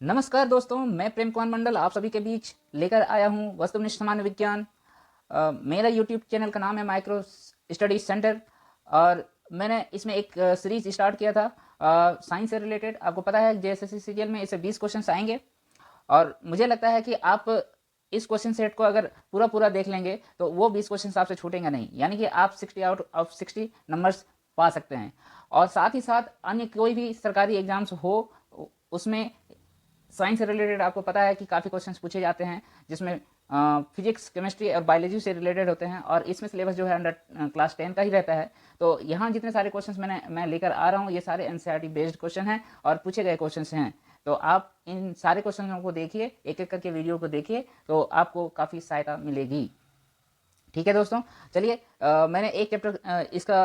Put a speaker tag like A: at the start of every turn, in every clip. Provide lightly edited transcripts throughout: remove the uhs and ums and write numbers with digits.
A: नमस्कार दोस्तों, मैं प्रेम कुमार मंडल आप सभी के बीच लेकर आया हूं वस्तुनिष्ठ सामान्य विज्ञान। मेरा यूट्यूब चैनल का नाम है माइक्रो स्टडी सेंटर और मैंने इसमें एक सीरीज स्टार्ट किया था साइंस से रिलेटेड। आपको पता है जेएसएससी सीजीएल में इसे 20 क्वेश्चंस आएंगे और मुझे लगता है कि आप इस क्वेश्चन सेट को अगर पूरा पूरा देख लेंगे तो वो 20 क्वेश्चन आपसे छूटेंगे नहीं, यानी कि आप 60 आउट ऑफ 60 नंबर्स पा सकते हैं। और साथ ही साथ अन्य कोई भी सरकारी एग्जाम्स हो उसमें साइंस से रिलेटेड आपको पता है कि काफ़ी क्वेश्चंस पूछे जाते हैं जिसमें फिजिक्स, केमिस्ट्री और बायोलॉजी से रिलेटेड होते हैं और इसमें सिलेबस जो है अंडर क्लास 10 का ही रहता है। तो यहाँ जितने सारे क्वेश्चंस मैं लेकर आ रहा हूँ ये सारे एनसीईआरटी बेस्ड क्वेश्चन हैं और पूछे गए क्वेश्चंस हैं। तो आप इन सारे क्वेश्चनों को देखिए, एक एक करके वीडियो को देखिए तो आपको काफ़ी सहायता मिलेगी। ठीक है दोस्तों, चलिए मैंने एक चैप्टर इसका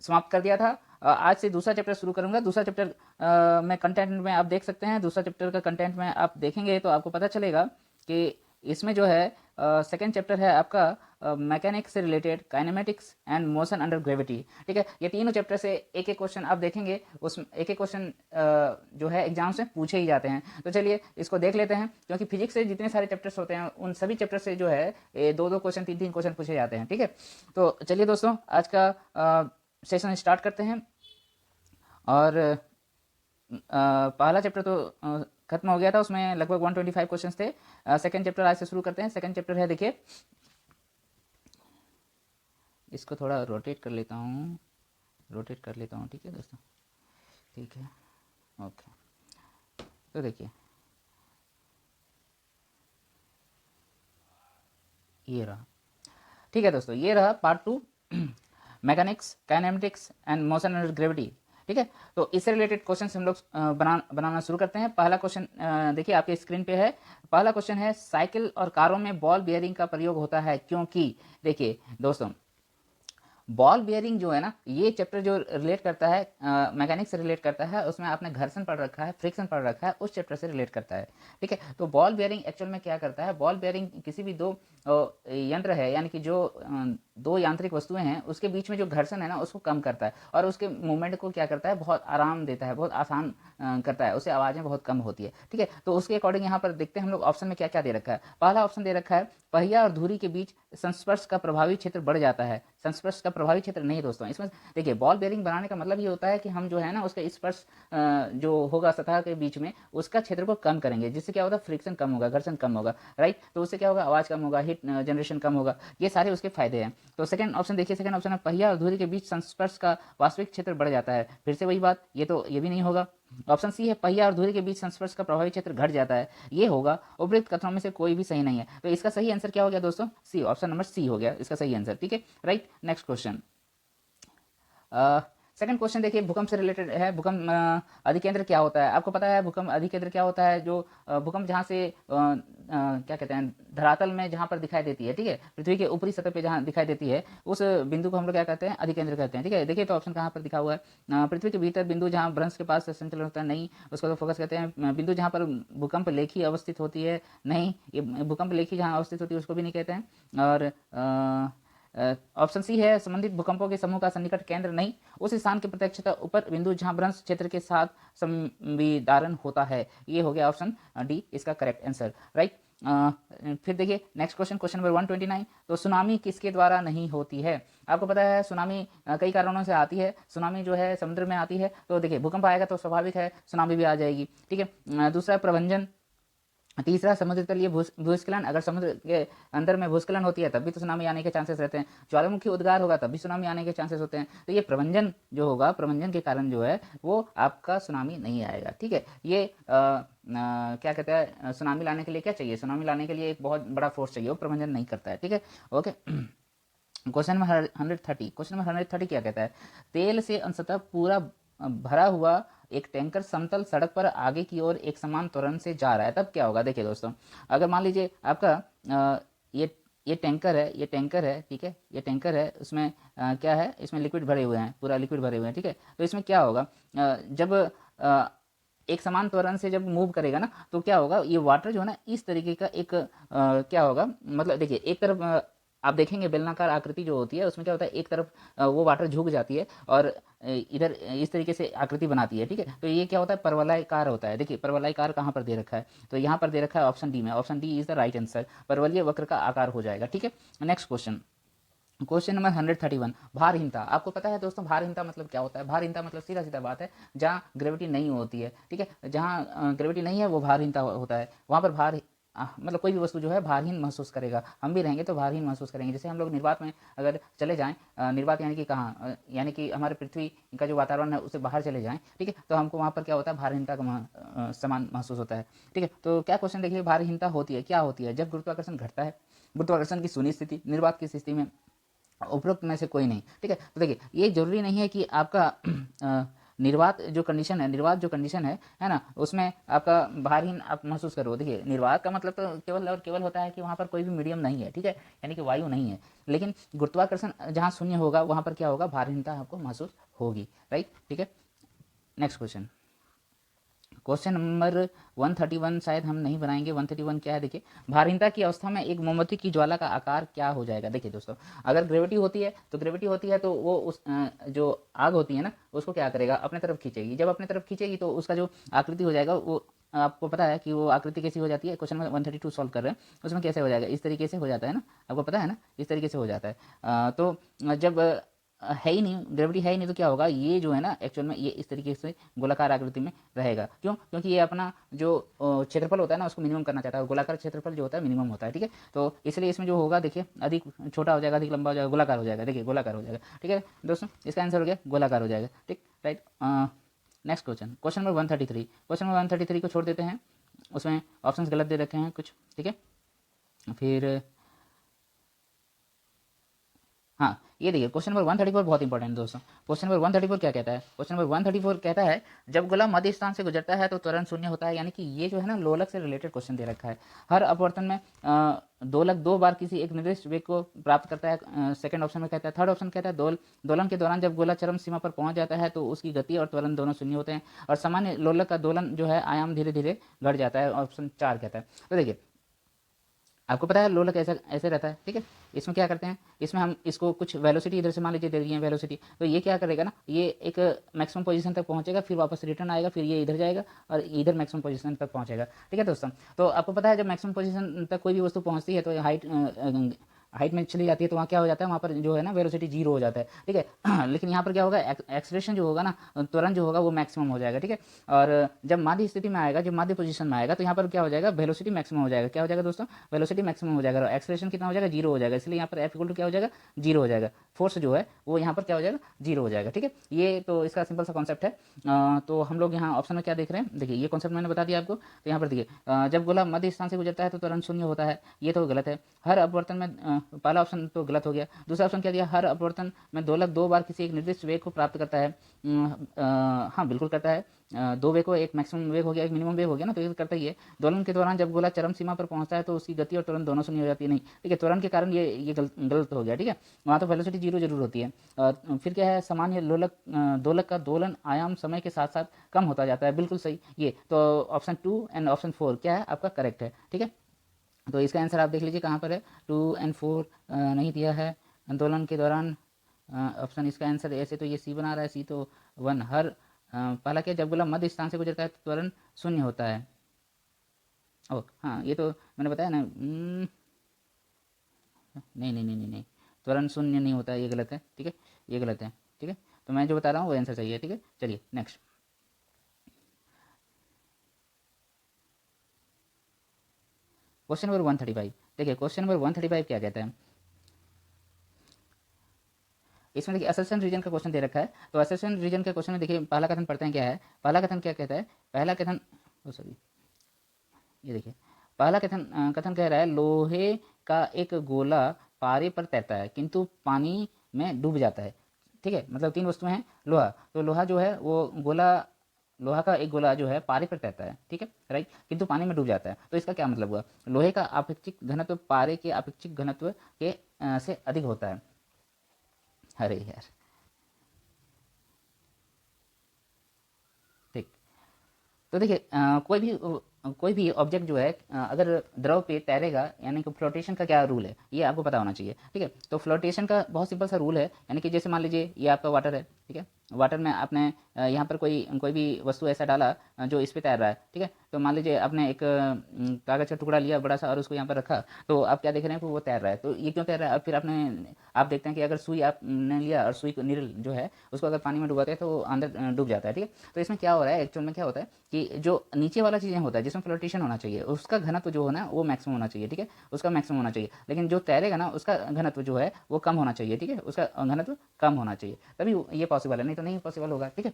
A: समाप्त कर दिया था। आज से दूसरा चैप्टर शुरू करूंगा। दूसरा चैप्टर में कंटेंट में आप देख सकते हैं। दूसरा चैप्टर का कंटेंट में आप देखेंगे तो आपको पता चलेगा कि इसमें जो है सेकेंड चैप्टर है आपका मैकेनिक्स से related, kinematics and motion under gravity. ठीक है, ये तीनों चैप्टर से एक एक क्वेश्चन आप देखेंगे, उस एक एक क्वेश्चन जो है एग्जाम्स में पूछे ही जाते हैं। तो चलिए इसको देख लेते हैं, क्योंकि फिजिक्स से जितने सारे चैप्टर्स होते हैं उन सभी चैप्टर से जो है दो दो क्वेश्चन, तीन तीन क्वेश्चन पूछे जाते हैं। ठीक है, तो चलिए दोस्तों आज का सेशन स्टार्ट करते हैं। और पहला चैप्टर तो खत्म हो गया था, उसमें लगभग 125 क्वेश्चंस थे। सेकंड चैप्टर आज से शुरू करते हैं। सेकंड चैप्टर है, देखिए इसको थोड़ा रोटेट कर लेता हूँ, ठीक है दोस्तों, ठीक है, ओके। तो देखिए ये रहा, ठीक है दोस्तों, ये रहा part 2 mechanics, kinematics and motion under gravity. ठीक है, तो इससे रिलेटेड क्वेश्चन हम लोग बनाना शुरू करते हैं। पहला क्वेश्चन देखिए आपके स्क्रीन पे है। पहला क्वेश्चन है, साइकिल और कारों में बॉल बियरिंग का प्रयोग होता है क्योंकि। देखिए दोस्तों, बॉल बियरिंग जो है ना, ये चैप्टर जो रिलेट करता है मैकेनिक्स से रिलेट करता है, उसमें आपने घर्षण पढ़ रखा है, फ्रिक्शन पढ़ रखा है, उस चैप्टर से रिलेट करता है। ठीक है, तो बॉल बियरिंग एक्चुअल में क्या करता है, बॉल बियरिंग किसी भी दो यंत्र है, यानी कि जो दो यांत्रिक वस्तुएं हैं उसके बीच में जो घर्षण है ना उसको कम करता है और उसके मूवमेंट को क्या करता है, बहुत आराम देता है, बहुत आसान करता है, उससे आवाज़ें बहुत कम होती है। ठीक है, तो उसके अकॉर्डिंग यहाँ पर देखते हैं हम लोग ऑप्शन में क्या क्या दे रखा है। पहला ऑप्शन दे रखा है, पहिया और धुरी के बीच संस्पर्श का प्रभावी क्षेत्र बढ़ जाता है। संस्पर्श का प्रभावी क्षेत्र नहीं दोस्तों, इसमें देखिए बॉल बेयरिंग बनाने का मतलब ये होता है कि हम जो है ना उसका स्पर्श जो होगा सतह के बीच में उसका क्षेत्र को कम करेंगे, जिससे क्या होगा, फ्रिक्शन कम होगा, घर्षण कम होगा, राइट। तो उससे क्या होगा, आवाज़ कम होगा, हीट जनरेशन कम होगा, ये सारे उसके फायदे हैं। तो सेकंड ऑप्शन देखिए, सेकंड ऑप्शन है, पहिया और धुरी के बीच संस्पर्श का वास्तविक क्षेत्र बढ़ जाता है। फिर से वही बात, ये भी नहीं होगा। ऑप्शन सी है, पहिया और धुरी के बीच संस्पर्श का प्रभावी क्षेत्र घट जाता है, ये होगा। उपयुक्त कथनों में से कोई भी सही नहीं है, तो इसका सही आंसर क्या हो गया दोस्तों, सी, ऑप्शन नंबर सी हो गया इसका सही आंसर। ठीक है, right. Next question, second question देखिए भूकंप से रिलेटेड है। भूकंप अधिकेंद्र क्या होता है, आपको पता है भूकंप अधिकेंद्र क्या होता है, जो भूकंप जहाँ से क्या कहते हैं, धरातल में जहाँ पर दिखाई देती है, ठीक है, पृथ्वी के ऊपरी सतह पे जहाँ दिखाई देती है उस बिंदु को हम लोग क्या कहते हैं, अधिकेंद्र कहते हैं। ठीक है, देखिए तो ऑप्शन कहाँ पर दिखा हुआ है, पृथ्वी के भीतर बिंदु जहाँ भ्रंश के पास संचलन होता है, नहीं, उसको तो फोकस कहते हैं। बिंदु जहाँ पर भूकंप लेखी अवस्थित होती है, नहीं, ये भूकंप लेखी जहाँ अवस्थित होती है उसको भी नहीं कहते हैं। और ऑप्शन सी है, संबंधित भूकंपों के समूह का सन्निकट केंद्र, नहीं, उस स्थान की प्रत्यक्षता ऊपर बिंदु जहां भ्रंश क्षेत्र के साथ संविदारण होता है, ये हो गया ऑप्शन डी इसका करेक्ट आंसर, राइट। फिर देखिए नेक्स्ट क्वेश्चन, क्वेश्चन नंबर 129, तो सुनामी किसके द्वारा नहीं होती है, आपको पता है सुनामी कई कारणों से आती है। सुनामी जो है समुद्र में आती है, तो देखिए भूकंप आएगा तो स्वाभाविक है सुनामी भी आ जाएगी। ठीक है, दूसरा प्रभंजन, तीसरा समुद्र तलीय भूस्खलन, अगर समुद्र के अंदर में भूस्खलन होती है तब भी तो सुनामी आने के चांसेस रहते हैं। ज्वालामुखी उद्गार होगा तब भी सुनामी आने के चांसेस होते हैं। तो ये प्रबंधन जो होगा, प्रबंधन के कारण जो है वो आपका सुनामी नहीं आएगा। ठीक है, ये क्या कहते हैं, सुनामी लाने के लिए क्या चाहिए, सुनामी लाने के लिए एक बहुत बड़ा फोर्स चाहिए, वो प्रबंधन नहीं करता है। ठीक है, okay. Question number 130, question number 130 क्या कहता है, तेल से अंशतः पूरा भरा हुआ एक टैंकर समतल सड़क पर आगे की ओर एक समान त्वरण से जा रहा है, तब क्या होगा। देखिए दोस्तों, अगर मान लीजिए आपका ये टैंकर है, ये टैंकर है, ठीक है, ये टैंकर है, उसमें क्या है, इसमें लिक्विड भरे हुए हैं, पूरा लिक्विड भरे हुए हैं। ठीक है, तो इसमें क्या होगा, जब एक समान त्वरण से जब मूव करेगा ना तो क्या होगा, ये वाटर जो है ना इस तरीके का एक क्या होगा, मतलब देखिए एक तरफ आप देखेंगे बेलनाकार आकृति जो होती है उसमें क्या होता है, एक तरफ वो वाटर झुक जाती है और इधर इस तरीके से आकृति बनाती है, ठीक है। तो ये क्या होता है, परवलयाकार होता है। देखिए परवलयाकार कहाँ पर दे रखा है, तो यहाँ पर दे रखा है ऑप्शन डी में। Option D is the right answer, परवलय वक्र का आकार हो जाएगा, ठीक है। Next question, question number 131, भारहीनता। आपको पता है दोस्तों भारहीनता मतलब क्या होता है? भारहीनता मतलब सीधा सीधा बात है, जहाँ ग्रेविटी नहीं होती है, ठीक है, जहाँ ग्रेविटी नहीं है वो भारहीनता होता है। वहाँ पर भार मतलब कोई भी वस्तु जो है भारहीन महसूस करेगा, हम भी रहेंगे तो भारहीन महसूस करेंगे। जैसे हम लोग निर्वात में अगर चले जाएं, निर्वात यानी कि कहाँ, यानी कि हमारे पृथ्वी का जो वातावरण है उससे बाहर चले जाएं, ठीक है, तो हमको वहाँ पर क्या होता है, भारहीनता का समान महसूस होता है, ठीक है। तो क्या क्वेश्चन देखिए, भारहीनता होती है, क्या होती है? जब गुरुत्वाकर्षण घटता है, गुरुत्वाकर्षण की शून्य स्थिति, निर्वात की स्थिति में, उपरोक्त में से कोई नहीं, ठीक है। तो देखिए ये जरूरी नहीं है कि आपका निर्वात जो कंडीशन है, निर्वात जो कंडीशन है ना, उसमें आपका भारहीन आप महसूस करो। देखिए निर्वात का मतलब तो केवल और केवल होता है कि वहाँ पर कोई भी मीडियम नहीं है, ठीक है, यानी कि वायु नहीं है। लेकिन गुरुत्वाकर्षण जहाँ शून्य होगा वहाँ पर क्या होगा, भारहीनता आपको महसूस होगी, राइट, ठीक है। नेक्स्ट क्वेश्चन, क्वेश्चन नंबर 131 शायद हम नहीं बनाएंगे। 131 क्या है, देखिए भारहीनता की अवस्था में एक मोमबत्ती की ज्वाला का आकार क्या हो जाएगा? देखिए दोस्तों, अगर ग्रेविटी होती है तो वो उस जो आग होती है ना उसको क्या करेगा, अपने तरफ खींचेगी। जब अपने तरफ खींचेगी तो उसका जो आकृति हो जाएगा वो आपको पता है कि वो आकृति कैसी हो जाती है। क्वेश्चन नंबर 132 सॉल्व कर रहे हैं, उसमें कैसे हो जाएगा, इस तरीके से हो जाता है ना, आपको पता है ना, इस तरीके से हो जाता है। तो जब है ही नहीं, ग्रेविटी है ही नहीं, तो क्या होगा, ये जो है ना एक्चुअल में ये इस तरीके से गोलाकार आकृति में रहेगा। क्यों? क्योंकि ये अपना जो क्षेत्रफल होता है ना उसको मिनिमम करना चाहता है। गोलाकार क्षेत्रफल जो होता है मिनिमम होता है, ठीक है। तो इसलिए इसमें जो होगा देखिए, अधिक छोटा हो जाएगा, अधिक लंबा हो जाएगा, गोलाकार हो जाएगा। देखिए गोलाकार हो जाएगा, ठीक है दोस्तों, इसका आंसर हो गया गोलाकार हो जाएगा, ठीक, right. Next question, question number 133। Question number 133 को छोड़ देते हैं, उसमें ऑप्शन गलत दे रखे हैं कुछ, ठीक है। फिर हाँ, ये देखिए क्वेश्चन नंबर 134 बहुत इंपॉर्टेंट है दोस्तों। क्वेश्चन नंबर 134 क्या कहता है? क्वेश्चन नंबर 134 कहता है जब गोला मध्य स्थान से गुजरता है तो त्वरण शून्य होता है। यानी कि ये जो है ना लोलक से रिलेटेड क्वेश्चन दे रखा है। हर अपवर्तन में दोलक दो बार किसी एक निर्दिष्ट वेग को प्राप्त करता है, सेकंड ऑप्शन में कहता है। थर्ड ऑप्शन कहता है दोलन के दौरान जब गोला चरम सीमा पर पहुंच जाता है तो उसकी गति और त्वरण दोनों शून्य होते हैं, और सामान्य लोलक का दोलन जो है आयाम धीरे धीरे घट जाता है। ऑप्शन 4 कहता है। तो देखिए आपको पता है लोलक ऐसा ऐसे रहता है, ठीक है। इसमें क्या करते हैं, इसमें हम इसको कुछ वेलोसिटी इधर से मान लीजिए दे दी है वेलोसिटी, तो ये क्या करेगा ना, ये एक मैक्सिमम पोजीशन तक पहुंचेगा, फिर वापस रिटर्न आएगा, फिर ये इधर जाएगा और इधर मैक्सिमम पोजीशन तक पहुंचेगा, ठीक है दोस्तों। तो आपको पता है जब मैक्सिमम पोजीशन तक कोई भी वस्तु पहुंचती है तो हाइट में चली जाती है, तो वहाँ क्या हो जाता है, वहाँ पर जो है ना वेलोसिटी जीरो हो जाता है, ठीक है। लेकिन यहाँ पर क्या होगा, एक्सलेशन जो होगा ना, त्वरण जो होगा वो मैक्सिमम हो जाएगा, ठीक है। और जब माध्य स्थिति में आएगा, जब माध्य पोजीशन में आएगा तो यहाँ पर क्या हो जाएगा, वेलोसिटी मैक्सिमम हो जाएगा। क्या हो जाएगा दोस्तों, वेलोसिटी मैक्सिमम हो जाएगा और एक्सलेशन कितना हो जाएगा, जीरो हो जाएगा। इसलिए यहाँ पर एफ इक्वल टू क्या हो जाएगा, जीरो हो जाएगा। फोर्स जो है वो यहाँ पर क्या हो जाएगा, जीरो हो जाएगा, ठीक है। ये तो इसका सिंपल सा कॉन्सेप्ट है। तो हम लोग यहाँ ऑप्शन में क्या देख रहे हैं, देखिए ये कॉन्सेप्ट मैंने बता दिया आपको। तो यहाँ पर देखिए जब गोला मध्य स्थान से गुजरता है तो त्वरण शून्य होता है, ये तो गलत है। हर अपवर्तन में पहला ऑप्शन तो गलत हो गया। दूसरा ऑप्शन क्या दिया, हर अपवर्तन में दोलक दो बार किसी एक निर्दिष्ट वेग को प्राप्त करता है। हाँ बिल्कुल करता है। दो वेग को, एक मैक्सिमम वेग हो गया, एक मिनिमम वेग हो गया ना, तो ये करता ही है। दोलन के दौरान जब गोला चरम सीमा पर पहुंचता है तो उसकी गति और त्वरण दोनों शून्य हो जाती है। नहीं, ठीक है, त्वरण के कारण ये गलत हो गया, ठीक है। वहाँ तो वेलोसिटी जीरो जरूर होती है। और फिर क्या है, सामान्य दोलक का दोलन आयाम समय के साथ साथ कम होता जाता है, बिल्कुल सही। ये तो ऑप्शन 2 एंड ऑप्शन 4 क्या है आपका करेक्ट है, ठीक है। तो इसका आंसर आप देख लीजिए कहाँ पर है, 2 एंड 4 नहीं दिया है। आंदोलन के दौरान ऑप्शन, इसका आंसर ऐसे तो ये सी बना रहा है, सी तो 1। हर पहला क्या, जब गोला मध्य स्थान से गुजरता है तो त्वरण शून्य होता है। ओ हाँ, ये तो मैंने बताया ना, नहीं नहीं नहीं नहीं नहीं, त्वरण शून्य नहीं होता है, ये गलत है, ठीक है, ये गलत है, ठीक है। तो मैं जो बता रहा हूँ वो आंसर सही है, ठीक है। चलिए नेक्स्ट, क्वेश्चन नंबर 135। देखिए क्वेश्चन नंबर 135 क्या कहता है, इसमें देखिए असेशन रीजन का क्वेश्चन दे रखा है। तो असेशन रीजन के क्वेश्चन में देखिए पहला कथन पढ़ते हैं क्या है। पहला कथन क्या कहता है, पहला कथन, सॉरी, ये देखिए पहला कथन कथन कह रहा है लोहे का एक गोला पारे पर तैरता है किंतु पानी में डूब जाता है, ठीक है। मतलब तीन वस्तुएं हैं, लोहा, तो लोहा जो है वो गोला, लोहा का एक गोला जो है पारे पर तैरता है, ठीक है, राइट, किंतु पानी में डूब जाता है। तो इसका क्या मतलब हुआ, लोहे का अपेक्षिक घनत्व पारे के अपेक्षिक घनत्व के से अधिक होता है। अरे यार, ठीक। तो देखिए कोई भी कोई भी ऑब्जेक्ट जो है अगर द्रव पे तैरेगा, यानी कि फ्लोटेशन का क्या रूल है ये आपको पता होना चाहिए, ठीक है। तो फ्लोटेशन का बहुत सिंपल सा रूल है, यानी कि जैसे मान लीजिए ये आपका वाटर है, ठीक है। वाटर में आपने यहाँ पर कोई कोई भी वस्तु ऐसा डाला जो इस पे तैर रहा है, ठीक है। तो मान लीजिए आपने एक कागज़ का टुकड़ा लिया बड़ा सा और उसको यहाँ पर रखा, तो आप क्या देख रहे हैं कि वो तैर रहा है। तो ये क्यों तैर रहा है? अब फिर आप देखते हैं कि अगर सुई आपने लिया और सुई को नीडल जो है उसको अगर पानी में डुबाते हैं तो वो अंदर डूब जाता है, ठीक है। तो इसमें क्या हो रहा है, एक्चुअल में क्या होता है कि जो नीचे वाला चीज़ें होता है जिसमें फ्लोटेशन होना चाहिए उसका घनत्व जो होना वो मैक्सिमम होना चाहिए, ठीक है। उसका मैक्सिमम होना चाहिए, लेकिन जो तैरेगा ना उसका घनत्व जो है वो कम होना चाहिए, ठीक है। उसका घनत्व कम होना चाहिए, तभी ये पॉसिबल है, नहीं तो नहीं पॉसिबल होगा, ठीक है।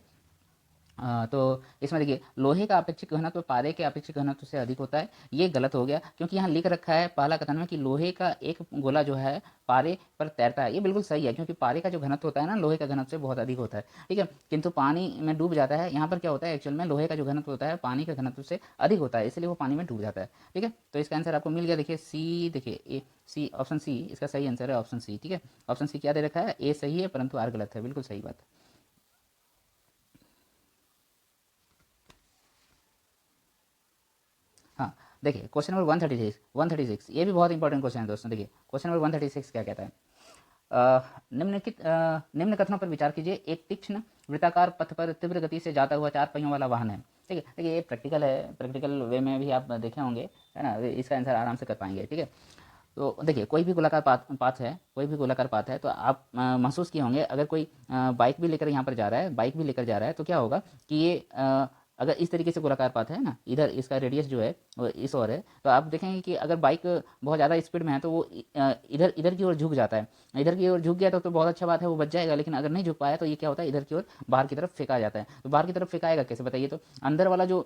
A: तो इसमें देखिए लोहे का अपेक्षित घनत्व पारे के अपेक्षित घनत्व से अधिक होता है। ये गलत हो गया, क्योंकि यहाँ लिख रखा है पहला कथन में कि लोहे का एक गोला जो है पारे पर तैरता है। ये बिल्कुल सही है, क्योंकि पारे का जो घनत्व होता है ना लोहे का घनत्व से बहुत अधिक होता है, ठीक है। किंतु पानी में डूब जाता है, यहाँ पर क्या होता है एक्चुअल में लोहे का जो घनत्व होता है पानी के घनत्व से अधिक होता है, इसलिए वो पानी में डूब जाता है, ठीक है। तो इसका आंसर आपको मिल गया, देखिए सी, देखिए ए सी, ऑप्शन सी इसका सही आंसर है, ऑप्शन सी, ठीक है। ऑप्शन सी क्या दे रखा है, ए सही है परंतु आर गलत है, बिल्कुल सही बात है। हाँ, देखिए क्वेश्चन नंबर 136 ये भी बहुत इंपॉर्टेंट क्वेश्चन है दोस्तों। देखिए क्वेश्चन नंबर 136 क्या कहता है, निम्न कथनों पर विचार कीजिए। एक तीक्ष्ण वृत्ताकार पथ पर तीव्र गति से जाता हुआ 4 पहियों वाला वाहन है, ठीक है। देखिए ये प्रैक्टिकल है, प्रैक्टिकल वे में भी आप देखे होंगे, है ना, इसका आंसर आराम से कर पाएंगे, ठीक है। तो देखिए कोई भी गोलाकार पाथ पाथ है, कोई भी गोलाकार पाथ है, तो आप महसूस किए होंगे अगर कोई बाइक भी लेकर यहाँ पर जा रहा है, बाइक भी लेकर जा रहा है, तो क्या होगा कि ये अगर इस तरीके से गोलाकार पाथ है ना, इधर इसका रेडियस जो है वो इस ओर है, तो आप देखेंगे कि अगर बाइक बहुत ज़्यादा स्पीड में है तो वो इधर इधर की ओर झुक जाता है। इधर की ओर झुक गया तो बहुत अच्छा बात है, वो बच जाएगा। लेकिन अगर नहीं झुक पाया तो ये क्या होता है, इधर की ओर बाहर की तरफ फेंका जाता है। तो बाहर की तरफ फेंकाएगा कैसे बताइए? तो अंदर वाला जो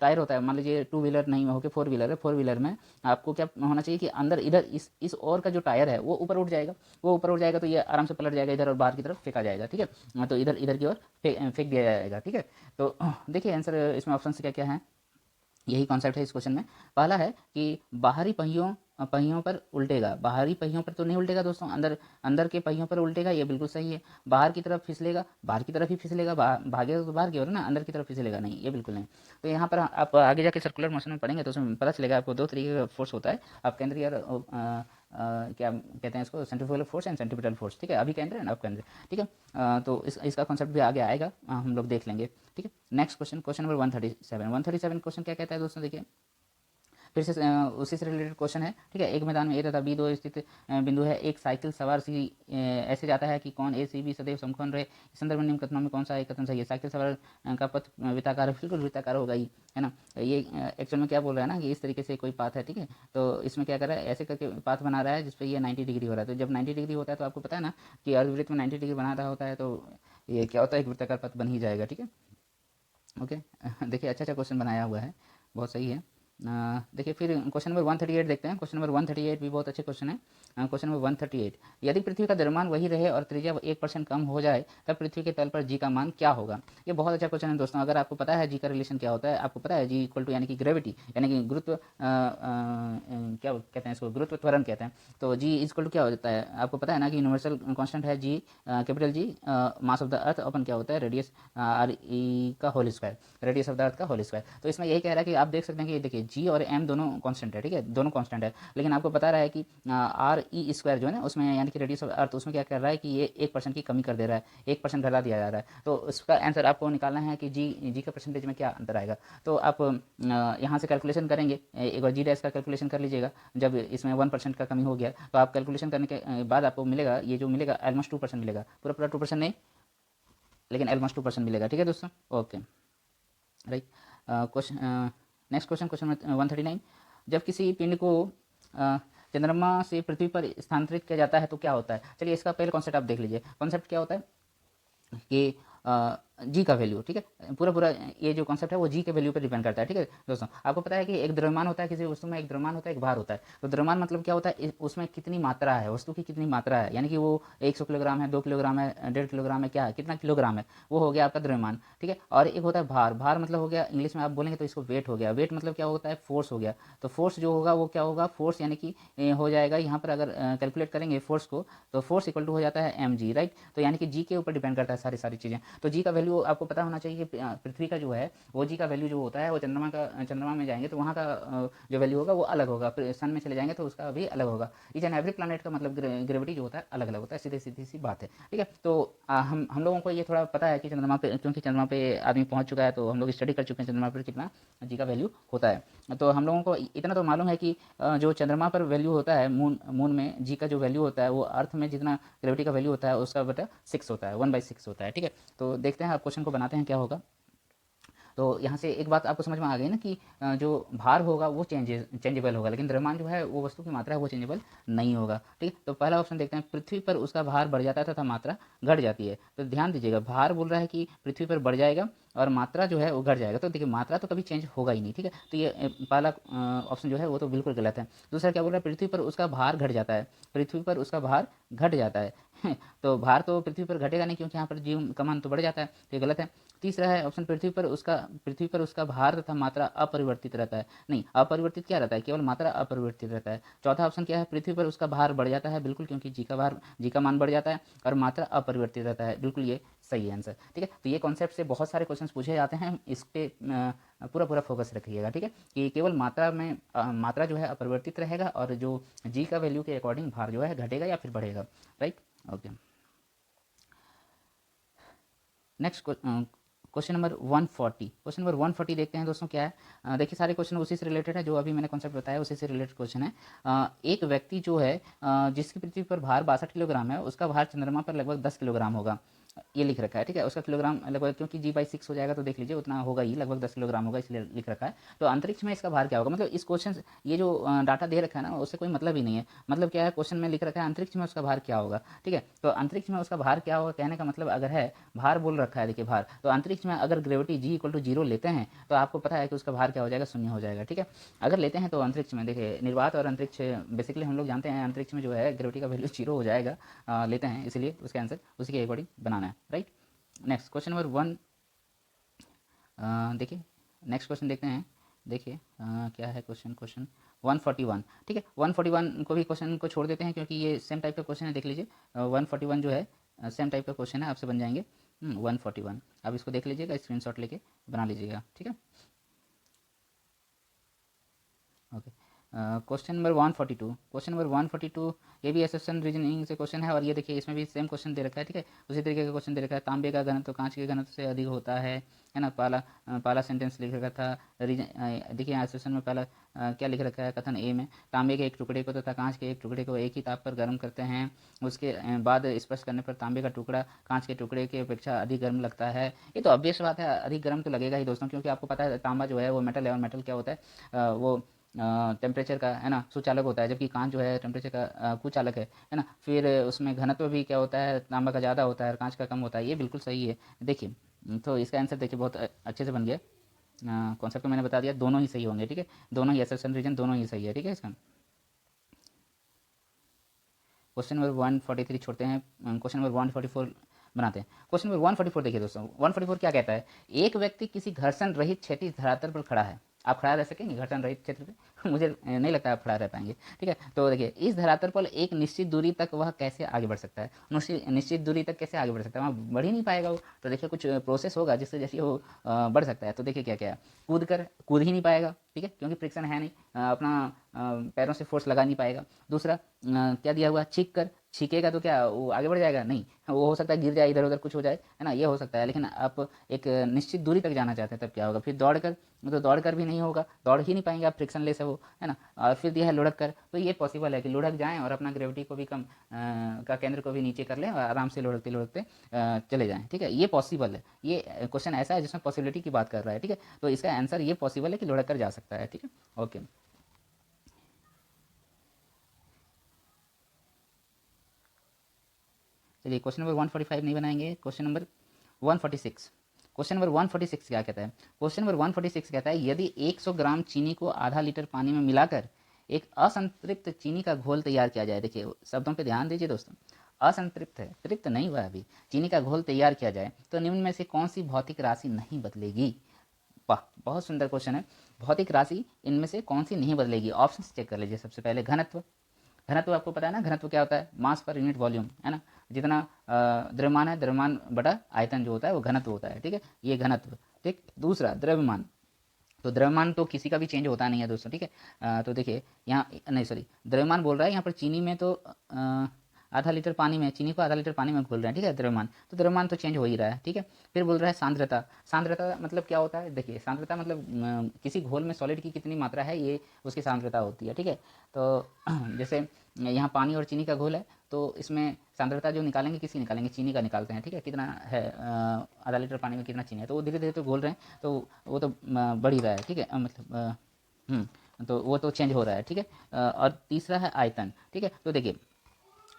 A: टायर होता है, मान लीजिए टू व्हीलर नहीं होकर फोर व्हीलर है, फोर व्हीलर में आपको क्या होना चाहिए कि अंदर इधर इस ओर का जो टायर है वो ऊपर उठ जाएगा, वो ऊपर उठ जाएगा तो ये आराम से पलट जाएगा इधर और बाहर की तरफ फेंका जाएगा, ठीक है। तो इधर इधर की ओर फेंक दिया जाएगा, ठीक है। तो देखिए आंसर इसमें ऑप्शन से क्या क्या है, यही कॉन्सेप्ट है इस क्वेश्चन में। पहला है कि बाहरी पहियों पहियों पर उल्टेगा, बाहरी पहियों पर तो नहीं उल्टेगा दोस्तों, अंदर अंदर के पहियों पर उल्टेगा, ये बिल्कुल सही है। बाहर की तरफ फिसलेगा, बाहर की तरफ ही फिसलेगा, भागेगा तो बाहर की ओर ना, अंदर की तरफ फिसलेगा नहीं, ये बिल्कुल नहीं। तो यहाँ पर आप आगे जाके सर्कुलर मोशन में पढ़ेंगे तो उसमें पता चलेगा आपको दो तरीके का फोर्स होता है। आप केंद्रीय क्या कहते हैं इसको, centrifugal force and centripetal force, ठीक है। अभी केंद्र एंड अब केंद्र, ठीक है। तो इसका कॉन्सेप्ट भी आगे आएगा, हम लोग देख लेंगे, ठीक है। Next question, question number 137 question क्या कहता है दोस्तों, देखिए फिर से उसी से रिलेटेड क्वेश्चन है, ठीक है। एक मैदान में ए तथा बी दो स्थित बिंदु है। एक साइकिल सवार सी ऐसे जाता है कि कौन ए सी बी सदैव समकोण रहे। इस संदर्भ में निम्न कथनों में कौन सा एक कथन सही है? साइकिल सवार का पथ वृत्ताकार है, बिल्कुल वृत्ताकार होगा ही, है ना। ये एक्चुअल में क्या बोल रहा है ना कि इस तरीके से कोई पाथ है, ठीक है। तो इसमें क्या कर रहा है, ऐसे करके पाथ बना रहा है जिसपे ये 90 डिग्री हो रहा है। तो जब 90 डिग्री होता है तो आपको पता है ना कि अर्धवृत्त में 90 डिग्री बना रहा होता है, तो ये क्या होता है, एक वृत्ताकार पथ बन ही जाएगा, ठीक है। ओके देखिए अच्छा अच्छा क्वेश्चन बनाया हुआ है, बहुत सही है। देखिए फिर क्वेश्चन नंबर 138 देखते हैं। क्वेश्चन नंबर 138 भी बहुत अच्छे क्वेश्चन है। क्वेश्चन नंबर 138, यदि पृथ्वी का द्रव्यमान वही रहे और त्रिज्या 1% कम हो जाए तब पृथ्वी के तल पर जी का मान क्या होगा? ये बहुत अच्छा क्वेश्चन है दोस्तों। अगर आपको पता है जी का रिलेशन क्या होता है, आपको पता है जी इक्वल टू यानी कि ग्रेविटी, यानी कि गुरुत्व क्या कहते हैं इसको, गुरुत्व त्वरण कहते हैं। तो जी इक्वल टू क्या होता है, आपको पता है ना कि यूनिवर्सल कांस्टेंट है G, capital G, mass of the earth अपन क्या होता है, रेडियस आर ई का whole square, radius of the earth का होल स्क्वायर। तो इसमें यही कह रहा है कि आप देख सकते हैं कि देखिए जी और एम दोनों कांस्टेंट है, ठीक है, दोनों कांस्टेंट है। लेकिन आपको बता रहा है कि आर ई स्क्वायर जो है ना उसमें यानी कि रेडियस ऑफ अर्थ, उसमें क्या कर रहा है कि ये 1% की कमी कर दे रहा है, 1% घटा दिया जा रहा है। तो उसका आंसर आपको निकालना है कि जी का परसेंटेज में क्या अंतर आएगा। तो आप यहाँ से कैलकुलेशन करेंगे, एक बार जी डैश का कैलकुलेशन कर लीजिएगा। जब इसमें 1% का कमी हो गया तो आप कैलकुलेशन करने के बाद आपको मिलेगा, ये जो मिलेगा ऑलमोस्ट 2% मिलेगा, पूरा पूरा 2% नहीं लेकिन ऑलमोस्ट 2% मिलेगा, ठीक है दोस्तों। Okay right. Question next question, question 139, जब किसी पिंड को चंद्रमा से पृथ्वी पर स्थानांतरित किया जाता है तो क्या होता है? चलिए इसका पहले कॉन्सेप्ट आप देख लीजिए। कॉन्सेप्ट क्या होता है कि जी का वैल्यू, ठीक है, पूरा पूरा ये जो कॉन्सेप्ट है वो जी के वैल्यू पर डिपेंड करता है, ठीक है दोस्तों। आपको पता है कि एक द्रव्यमान होता है, किसी वस्तु में एक द्रव्यमान होता है, एक भार होता है। तो द्रव्यमान मतलब क्या होता है, उसमें कितनी मात्रा है, वस्तु की कितनी मात्रा है, यानी कि वो 100 किलोग्राम है, 2 किलोग्राम है, 1.5 किलोग्राम है, क्या है, कितना किलोग्राम है, वो हो गया आपका द्रव्यमान, ठीक है। और एक होता है भार, भार मतलब हो गया इंग्लिश में आप बोलेंगे तो इसको वेट हो गया, वेट मतलब क्या होता है, फोर्स हो गया। तो फोर्स जो होगा वो क्या होगा, फोर्स यानी कि हो जाएगा यहाँ पर अगर कैलकुलेट करेंगे फोर्स को तो फोर्स इक्वल टू हो जाता है mg, राइट। तो यानी कि जी के ऊपर डिपेंड करता है सारी सारी चीज़ें। तो जी का वैल्यू वैल्यू आपको पता होना चाहिए कि पृथ्वी का जो है वो जी का वैल्यू जो होता है वो चंद्रमा में जाएंगे तो वहाँ का जो वैल्यू होगा वो अलग होगा, सन में चले जाएंगे तो उसका भी अलग होगा। ईच एंड एवरी प्लानट का मतलब ग्रेविटी जो होता है अलग अलग होता है, सीधी सीधी सी बात है, ठीक है। तो हम लोगों को ये थोड़ा पता है कि चंद्रमा पे, क्योंकि चंद्रमा पे आदमी पहुंच चुका है तो हम लोग स्टडी कर चुके हैं चंद्रमा पर कितना जी का वैल्यू होता है। तो हम लोगों को इतना तो मालूम है कि जो चंद्रमा पर वैल्यू होता है, मून में जी का जो वैल्यू होता है वो अर्थ में जितना ग्रेविटी का वैल्यू होता है उसका बटा 6 होता है, 1/6 होता है, ठीक है। तो देखते हैं आप क्वेश्चन को बनाते हैं क्या होगा। तो यहाँ से एक बात आपको समझ में आ गई ना कि जो भार होगा वो चेंजेबल होगा, लेकिन द्रव्यमान जो है वो वस्तु की मात्रा है वो चेंजेबल नहीं होगा, ठीक है। तो पहला ऑप्शन देखते हैं, पृथ्वी पर उसका भार बढ़ जाता है तथा मात्रा घट जाती है। तो ध्यान दीजिएगा, भार बोल रहा है कि पृथ्वी पर बढ़ जाएगा और मात्रा जो है वो घट जाएगा, तो देखिए मात्रा तो कभी चेंज होगा ही नहीं, ठीक है। तो ये पहला ऑप्शन जो है वो तो बिल्कुल गलत है। दूसरा क्या बोल रहा है, पृथ्वी पर उसका भार घट जाता है, पृथ्वी पर उसका भार घट जाता है तो भार तो पृथ्वी पर घटेगा नहीं क्योंकि यहाँ पर जीव का मान तो बढ़ जाता है, तो ये गलत है। तीसरा है ऑप्शन, पृथ्वी पर उसका भार तथा मात्रा अपरिवर्तित रहता है। नहीं, अपरिवर्तित क्या रहता है, केवल मात्रा अपरिवर्तित रहता है। चौथा ऑप्शन क्या है, पृथ्वी पर उसका भार बढ़ जाता है, बिल्कुल, क्योंकि जी का मान बढ़ जाता है और मात्रा अपरिवर्तित रहता है, बिल्कुल ये सही है आंसर, ठीक है। तो ये कॉन्सेप्ट से बहुत सारे क्वेश्चन पूछे जाते हैं, इस पे पूरा फोकस रखिएगा, ठीक है, कि केवल मात्रा जो है अपरिवर्तित रहेगा और जो जी का वैल्यू के अकॉर्डिंग भार जो है घटेगा या फिर बढ़ेगा, right. Okay, next question number 140। Question number 140 देखते हैं दोस्तों क्या है। देखिए सारे क्वेश्चन उसी से रिलेटेड है, जो अभी मैंने कॉन्सेप्ट बताया उसी से रिलेटेड क्वेश्चन है। एक व्यक्ति जो है जिसकी पृथ्वी पर भार 62 किलोग्राम है, उसका भार चंद्रमा पर लगभग 10 किलोग्राम होगा, ये लिख रखा है, ठीक है। उसका किलोग्राम लगभग, क्योंकि g/6 हो जाएगा तो देख लीजिए उतना होगा ही, लगभग 10 किलोग्राम होगा, इसलिए लिख रखा है। तो अंतरिक्ष में इसका भार क्या होगा, मतलब इस क्वेश्चन ये जो डाटा दे रखा है ना उससे कोई मतलब ही नहीं है। मतलब क्या है, क्वेश्चन में लिख रखा है अंतरिक्ष में उसका भार क्या होगा, ठीक है। तो अंतरिक्ष में उसका भार क्या होगा कहने का मतलब, अगर है भार बोल रखा है, देखिए भार, तो अंतरिक्ष में अगर ग्रेविटी g=0 लेते हैं तो आपको पता है कि उसका भार क्या हो जाएगा, शून्य हो जाएगा, ठीक है। अगर लेते हैं तो अंतरिक्ष में, देखिए निर्वात और अंतरिक्ष बेसिकली हम लोग जानते हैं अंतरिक्ष में जो है ग्रेविटी का वैल्यू 0 हो जाएगा, लेते हैं, इसलिए उसका आंसर उसी के अकॉर्डिंग बनाना है, राइट। नेक्स्ट क्वेश्चन नंबर 1, देखिए नेक्स्ट क्वेश्चन देखते हैं। देखिए क्या है क्वेश्चन 141, ठीक है। 141 को भी क्वेश्चन को छोड़ देते हैं क्योंकि ये सेम टाइप का क्वेश्चन है, देख लीजिए 141 जो है सेम टाइप का क्वेश्चन है, आपसे बन जाएंगे 141। आप इसको देख लीजिएगा, स्क्रीनशॉट लेके बना लीजिएगा, ठीक है। Okay, question number 142। Question number 142 ये भी एसोसिएशन रीजनिंग से क्वेश्चन है, और ये देखिए इसमें भी सेम क्वेश्चन दे रखा है, ठीक है। उसी तरीके का क्वेश्चन दे रखा है, तांबे का घनत्व कांच के घनत्व से अधिक होता है ना। पहला सेंटेंस लिख रखा था, देखिए एसोसिएशन में पहला क्या लिख रखा है, कथन ए में, तांबे के एक टुकड़े को तथा कांच के एक टुकड़े को एक ही ताप पर गर्म करते हैं, उसके बाद स्पर्श करने पर तांबे का टुकड़ा कांच के टुकड़े की अपेक्षा अधिक गर्म लगता है। ये तो ऑब्वियस बात है, अधिक गर्म तो लगेगा ही दोस्तों, क्योंकि आपको पता है तांबा जो है वो मेटल है, और मेटल क्या होता है, वो टेम्परेचर का है ना सुचालक होता है, जबकि कांच जो है टेम्परेचर का कुचालक है ना। फिर उसमें घनत्व भी क्या होता है, तांबा का ज़्यादा होता है और कांच का कम होता है, ये बिल्कुल सही है। देखिए तो इसका आंसर देखिए बहुत अच्छे से बन गया, कॉन्सेप्ट तो मैंने बता दिया, दोनों ही सही होंगे, ठीक है, दोनों ही एसोसिएशन रीजन दोनों ही सही है, ठीक है। इसका क्वेश्चन नंबर 143 छोड़ते हैं, क्वेश्चन नंबर 144 बनाते हैं। क्वेश्चन नंबर 144 देखिए दोस्तों, 144 क्या कहता है, एक व्यक्ति किसी घर्षण रहित क्षैतिज धरातल पर खड़ा है। आप खड़ा रह सकेंगे घर्षण रहित क्षेत्र पे मुझे नहीं लगता आप खड़ा रह पाएंगे, ठीक है। तो देखिए इस धरातल पर एक निश्चित दूरी तक वह कैसे आगे बढ़ सकता है, निश्चित दूरी तक कैसे आगे बढ़ सकता है, वहाँ बढ़ ही नहीं पाएगा वो। तो देखिए कुछ प्रोसेस होगा जिससे जैसे वो बढ़ सकता है। तो देखिए क्या क्या है, कूद ही नहीं पाएगा, ठीक है, क्योंकि फ्रिक्शन है नहीं, अपना पैरों से फोर्स लगा नहीं पाएगा। दूसरा क्या दिया हुआ, छीकेगा तो क्या वो आगे बढ़ जाएगा, नहीं, वो हो सकता है गिर जाए, इधर उधर कुछ हो जाए, है ना, ये हो सकता है। लेकिन आप एक निश्चित दूरी तक जाना चाहते हैं तब क्या होगा, फिर दौड़ कर भी नहीं होगा, दौड़ ही नहीं पाएंगे आप, फ्रिक्शन लेस है वो, है ना। और फिर दिया है लुढ़क कर, तो ये पॉसिबल है कि लुढ़क जाएं और अपना ग्रेविटी को भी कम का केंद्र को भी नीचे कर लें और आराम से लुढ़कते लुढ़कते चले जाएं, ठीक है, ये पॉसिबल है। ये क्वेश्चन ऐसा है जिसमें पॉसिबिलिटी की बात कर रहा है, ठीक है। तो इसका आंसर ये पॉसिबल है कि लुढ़क कर जा सकता है, ठीक है। ओके, चलिए क्वेश्चन नंबर 145 नहीं बनाएंगे, क्वेश्चन नंबर 146। क्वेश्चन नंबर 146 क्या कहता है, क्वेश्चन नंबर 146 कहता है, यदि 100 ग्राम चीनी को आधा लीटर पानी में मिलाकर एक असंतृप्त चीनी का घोल तैयार किया जाए, देखिए शब्दों पे ध्यान दीजिए दोस्तों, असंतृप्त है, तृप्त नहीं हुआ अभी, चीनी का घोल तैयार किया जाए तो निम्न में से कौन सी भौतिक राशि नहीं बदलेगी। वाह, बहुत सुंदर क्वेश्चन है, भौतिक राशि इनमें से कौन सी नहीं बदलेगी। ऑप्शन चेक कर लीजिए, सबसे पहले घनत्व, घनत्व आपको पता है ना, घनत्व क्या होता है, मास पर यूनिट वॉल्यूम, है ना। जितना द्रव्यमान है, द्रव्यमान बटा आयतन जो होता है वो घनत्व होता है, ठीक है, ये घनत्व। ठीक, दूसरा द्रव्यमान, तो द्रव्यमान तो किसी का भी चेंज होता नहीं है दोस्तों, ठीक है। तो देखिए यहाँ, नहीं सॉरी, द्रव्यमान बोल रहा है यहाँ पर चीनी में, तो आधा लीटर पानी में, चीनी को आधा लीटर पानी में घोल रहे हैं, ठीक है, द्रव्यमान, तो द्रव्यमान तो चेंज हो ही रहा है, ठीक है। फिर बोल रहा है सांद्रता, सांद्रता मतलब क्या होता है, देखिए सांद्रता मतलब किसी घोल में सॉलिड की कितनी मात्रा है, ये उसकी सांद्रता होती है, ठीक है। तो जैसे यहाँ पानी और चीनी का घोल है, तो इसमें सांद्रता जो निकालेंगे, किसकी निकालेंगे, चीनी का निकालते हैं, ठीक है, कितना है, आधा लीटर पानी में कितना चीनी है, तो वो धीरे धीरे तो घोल रहे हैं, तो वो तो बढ़ ही रहा है, ठीक है, मतलब तो वो तो चेंज हो रहा है, ठीक है। और तीसरा है आयतन, ठीक है। तो देखिए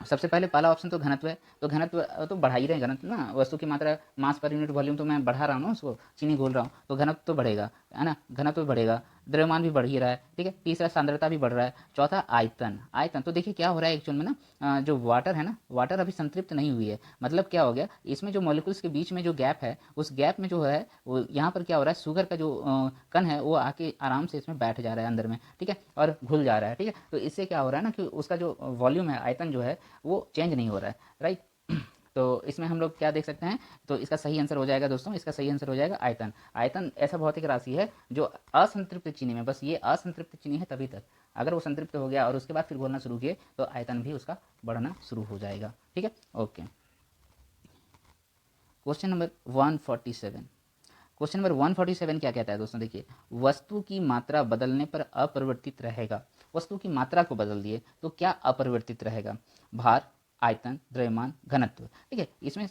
A: सबसे पहले पहला ऑप्शन तो घनत्व है, तो घनत्व तो बढ़ा ही रहे हैं, घनत्व ना, वस्तु की मात्रा, मास पर यूनिट वॉल्यूम तो मैं बढ़ा रहा हूँ ना उसको, चीनी घोल रहा हूँ, तो घनत्व तो बढ़ेगा, है ना, घनत्व बढ़ेगा, द्रव्यमान भी बढ़ ही रहा है, ठीक है। तीसरा सांद्रता भी बढ़ रहा है। चौथा आयतन, आयतन तो देखिए क्या हो रहा है एक्चुअल में ना, जो वाटर है ना, वाटर अभी संतृप्त नहीं हुई है, मतलब क्या हो गया, इसमें जो मॉलिक्यूल्स के बीच में जो गैप है, उस गैप में जो है वो यहाँ पर क्या हो रहा है, शुगर का जो कण है वो आके आराम से इसमें बैठ जा रहा है अंदर में, ठीक है, और घुल जा रहा है, ठीक है। तो इससे क्या हो रहा है ना कि उसका जो वॉल्यूम है, आयतन जो है वो चेंज नहीं हो रहा है, राइट। तो इसमें हम लोग क्या देख सकते हैं, तो इसका सही आंसर हो जाएगा दोस्तों, इसका सही आंसर हो जाएगा आयतन। आयतन ऐसा भौतिक राशि है जो असंतृप्त चीनी में, बस ये असंतृप्त चीनी है तभी तक, अगर वो संतृप्त हो गया और उसके बाद फिर घोलना शुरू किए तो आयतन भी उसका बढ़ना शुरू हो जाएगा, ठीक है। Okay, question number 147, question number 147 क्या कहता है दोस्तों, देखिए वस्तु की मात्रा बदलने पर अपरिवर्तित रहेगा, वस्तु की मात्रा को बदल दिए तो क्या अपरिवर्तित रहेगा, भार, आयतन, द्रव्यमान, घनत्व, ठीक है। इसमें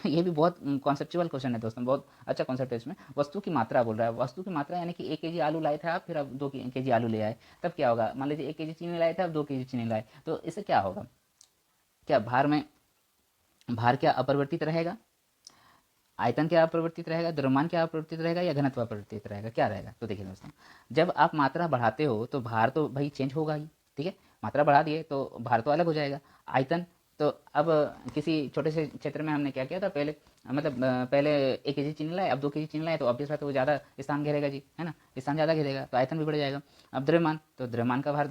A: ये भी बहुत कॉन्सेप्चुअल क्वेश्चन है दोस्तों, बहुत अच्छा कॉन्सेप्ट है इसमें। वस्तु की मात्रा बोल रहा है, वस्तु की मात्रा यानी कि 1 kg आलू लाए थे आप, फिर अब 2 kg आलू ले आए, तब क्या होगा, मान लीजिए 1 kg चीनी लाए थे, अब 2 kg चीनी लाए, तो इससे क्या होगा, क्या भार में, भार क्या अपरिवर्तित रहेगा, आयतन क्या अपरिवर्तित रहेगा, द्रव्यमान क्या अपरिवर्तित रहेगा, या घनत्व अपरिवर्तित रहेगा, क्या रहेगा। तो देखिए दोस्तों, जब आप मात्रा बढ़ाते हो तो भार तो भाई चेंज होगा ही, ठीक है, मात्रा बढ़ा दिए तो भार तो अलग हो जाएगा। आयतन तो अब किसी छोटे से क्षेत्र में हमने क्या किया था, पहले मतलब पहले 1 kg चीनी लाए, अब 2 kg चीनी लाए, तो अब बात है वो ज़्यादा स्थान घेरेगा जी, है ना, स्थान ज़्यादा घेरेगा तो आयतन भी बढ़ जाएगा। अब द्रव्यमान, तो द्रव्यमान का भार,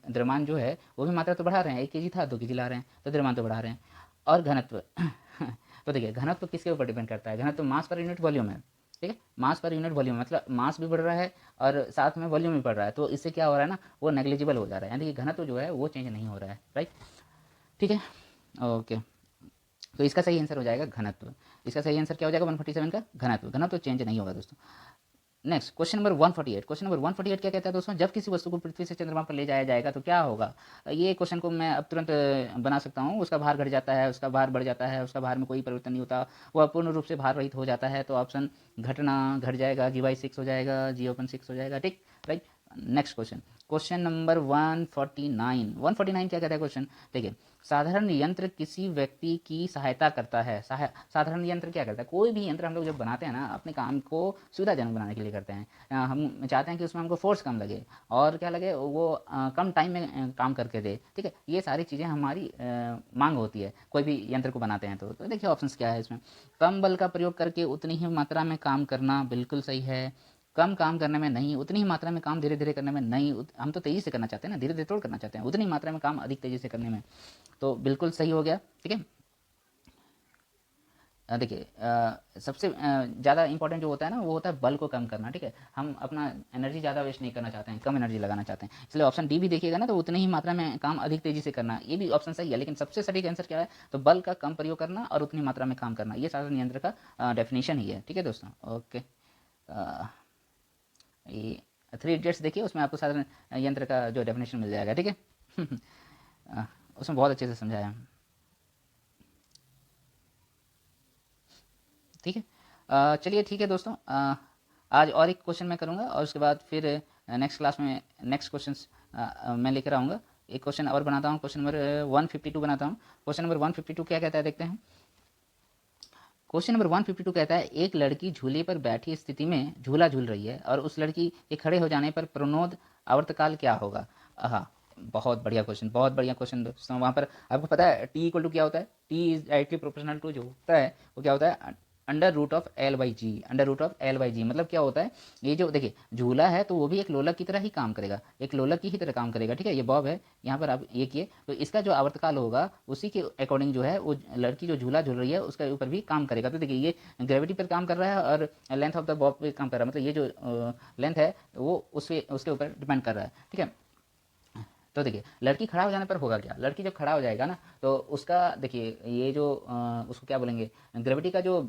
A: द्रव्यमान जो है वो भी मात्रा तो बढ़ा रहे हैं, 1 kg था 2 kg ला रहे हैं, तो द्रव्यमान तो बढ़ा रहे हैं। और घनत्व तो देखिए घनत्व तो किसके ऊपर डिपेंड करता है, घनत्व तो मास पर यूनिट वॉल्यूम है, ठीक है, मास पर यूनिट वॉल्यूम मतलब मास भी बढ़ रहा है और साथ में वॉल्यूम भी बढ़ रहा है, तो इससे क्या हो रहा है ना, वो नेग्लिजिबल हो जा रहा है, यानी कि घनत्व जो है वो चेंज नहीं हो रहा है, राइट, ठीक है। ओके, तो इसका सही आंसर हो जाएगा घनत्व, इसका सही आंसर क्या हो जाएगा 147 का, घनत्व, घनत्व चेंज नहीं होगा दोस्तों। Next question number 148, question number 148 क्या कहता है दोस्तों, जब किसी वस्तु को पृथ्वी से चंद्रमा पर ले जाया जाएगा तो क्या होगा। ये क्वेश्चन को मैं अब तुरंत बना सकता हूँ, उसका भार घट जाता है, उसका भार बढ़ जाता है, उसका भार में कोई परिवर्तन नहीं होता, वह पूर्ण रूप से भार रहित हो जाता है, तो ऑप्शन घटना, घट जाएगा, G/6 हो जाएगा, G/6 हो जाएगा, ठीक, right. Next question, question number 149, 149 क्या कहता है क्वेश्चन, देखिए साधारण यंत्र किसी व्यक्ति की सहायता करता है, साधारण यंत्र क्या करता है, कोई भी यंत्र हम लोग जब बनाते हैं ना अपने काम को सुविधाजनक बनाने के लिए करते हैं, हम चाहते हैं कि उसमें हमको फोर्स कम लगे और क्या लगे, वो कम टाइम में काम करके दे, ठीक है, ये सारी चीज़ें हमारी मांग होती है कोई भी यंत्र को बनाते हैं, तो देखिए ऑप्शंस क्या है इसमें, कम बल का प्रयोग करके उतनी ही मात्रा में काम करना, बिल्कुल सही है। कम काम करने में नहीं, उतनी ही मात्रा में काम धीरे धीरे करने में नहीं, हम तो तेजी से करना चाहते हैं ना, धीरे धीरे थोड़ा करना चाहते हैं, उतनी मात्रा में काम अधिक तेजी से करने में, तो बिल्कुल सही हो गया, ठीक है। देखिए सबसे ज़्यादा इंपॉर्टेंट जो होता है ना वो होता है बल को कम करना, ठीक है, हम अपना एनर्जी ज़्यादा वेस्ट नहीं करना चाहते हैं, कम एनर्जी लगाना चाहते हैं, इसलिए ऑप्शन डी भी देखिएगा ना, तो उतनी ही मात्रा में काम अधिक तेजी से करना, ये भी ऑप्शन सही है, लेकिन सबसे सटीक आंसर क्या है, तो बल का कम प्रयोग करना और उतनी मात्रा में काम करना, ये साधारण यंत्र का डेफिनेशन ही है, ठीक है दोस्तों। ओके, ये 3 इडियट्स देखिए, उसमें आपको साधारण यंत्र का जो डेफिनेशन मिल जाएगा, ठीक है। उसमें बहुत अच्छे से समझाया है, ठीक है। चलिए ठीक है दोस्तों, आज और एक क्वेश्चन मैं करूँगा और उसके बाद फिर नेक्स्ट क्लास में नेक्स्ट क्वेश्चंस मैं लेकर आऊँगा, एक क्वेश्चन और बनाता हूँ, क्वेश्चन नंबर 152 बनाता हूँ। क्वेश्चन नंबर 152 क्या कहता है देखते हैं। क्वेश्चन नंबर 152 कहता है, एक लड़की झूले पर बैठी स्थिति में झूला झूल रही है और उस लड़की के खड़े हो जाने पर प्रणोद आवर्तकाल क्या होगा। हाँ, बहुत बढ़िया क्वेश्चन, बहुत बढ़िया क्वेश्चन दोस्तों। वहाँ पर आपको पता है T इक्वल टू क्या होता है, T is directly proportional to जो होता है वो क्या होता है, under root of L by G, under root of L by G मतलब क्या होता है, ये जो देखिए झूला है तो वो भी एक लोलक की तरह ही काम करेगा, एक लोलक की ही तरह काम करेगा, ठीक है। ये बॉब है, यहाँ पर आप ये किए तो इसका जो आवर्तकाल होगा उसी के अकॉर्डिंग जो है वो लड़की जो झूला झूल रही है उसके ऊपर भी काम करेगा। तो देखिए ये ग्रेविटी पर काम कर रहा है और लेंथ ऑफ द बॉब पे काम कर रहा है, मतलब ये जो लेंथ है वो उसके ऊपर डिपेंड कर रहा है, ठीक है। तो देखिए लड़की खड़ा हो जाने पर होगा क्या, लड़की जब खड़ा हो जाएगा ना तो उसका देखिए ये जो उसको क्या बोलेंगे, ग्रेविटी का जो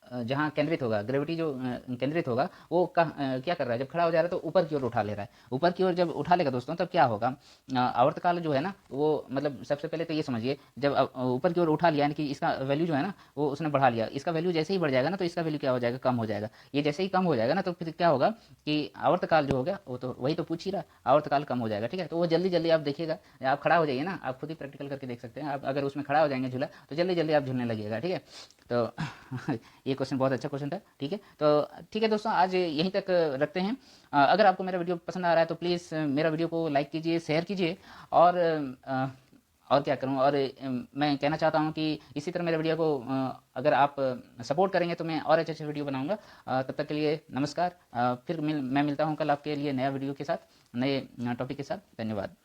A: जहाँ केंद्रित होगा, ग्रेविटी जो केंद्रित होगा वो क्या कर रहा है, जब खड़ा हो जा रहा है तो ऊपर की ओर उठा ले रहा है, ऊपर की ओर जब उठा लेगा दोस्तों तब क्या होगा, आवर्तकाल जो है ना वो मतलब सबसे पहले तो ये समझिए जब ऊपर की ओर उठा लिया यानी कि इसका वैल्यू जो है ना वो उसने बढ़ा लिया, इसका वैल्यू जैसे ही बढ़ जाएगा ना तो इसका वैल्यू क्या हो जाएगा, कम हो जाएगा। ये जैसे ही कम हो जाएगा ना तो फिर क्या होगा कि आवर्तकाल जो हो गया वो तो वही तो पूछ ही रहा, आवर्तकाल कम हो जाएगा, ठीक है। तो वो जल्दी जल्दी आप देखिएगा, आप खड़ा हो जाइए ना, आप खुद ही प्रैक्टिकल करके देख सकते हैं, आप अगर उसमें खड़ा हो जाएंगे झूला तो जल्दी जल्दी आप झूलने लगेगा, ठीक है। तो ये क्वेश्चन बहुत अच्छा क्वेश्चन था, ठीक है। तो ठीक है दोस्तों आज यहीं तक रखते हैं। अगर आपको मेरा वीडियो पसंद आ रहा है तो प्लीज़ मेरा वीडियो को लाइक कीजिए, शेयर कीजिए और और क्या करूं, और मैं कहना चाहता हूं कि इसी तरह मेरे वीडियो को अगर आप सपोर्ट करेंगे तो मैं और अच्छे अच्छे वीडियो बनाऊंगा। तब तक के लिए नमस्कार। फिर मैं मिलता हूं कल आपके लिए नया वीडियो के साथ, नए टॉपिक के साथ। धन्यवाद।